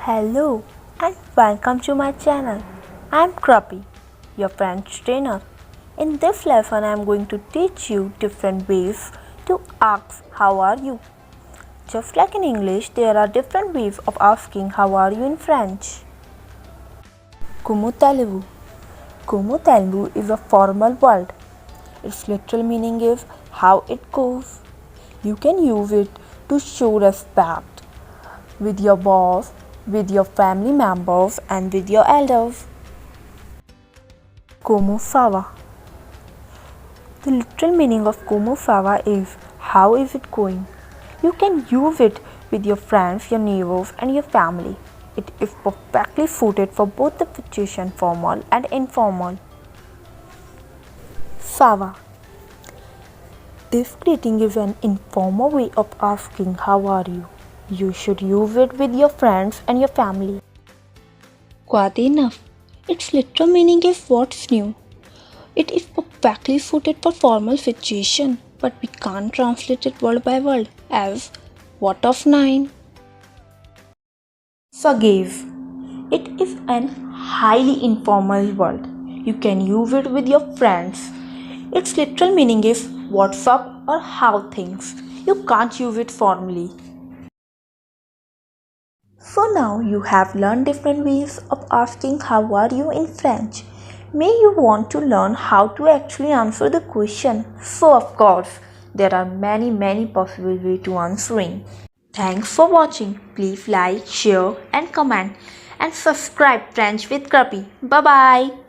Hello and welcome to my channel. I'm Krapi, your French trainer. In this lesson, I'm going to teach you different ways to ask how are you. Just like in English, there are different ways of asking how are you in French. Comment allez-vous? Comment allez-vous is a formal word. Its literal meaning is how it goes. You can use it to show respect with your boss, with your family members, and with your elders. Como ça va? The literal meaning of como ça va is how is it going? You can use it with your friends, your neighbors, and your family. It is perfectly suited for both the situation formal and informal. Ça va. This greeting is an informal way of asking how are you. You should use it with your friends and your family. Quoi, neuf? Its literal meaning is what's new. It is perfectly suited for formal situation, but we can't translate it word by word as what of 9. Forgive. It is an highly informal word. You can use it with your friends. Its literal meaning is what's up or how things. You can't use it formally. So now you have learned different ways of asking how are you in French. May you want to learn how to actually answer the question. So of course, there are many possible ways to answering. Thanks for watching. Please like, share and comment and subscribe French with Krapi. Bye bye.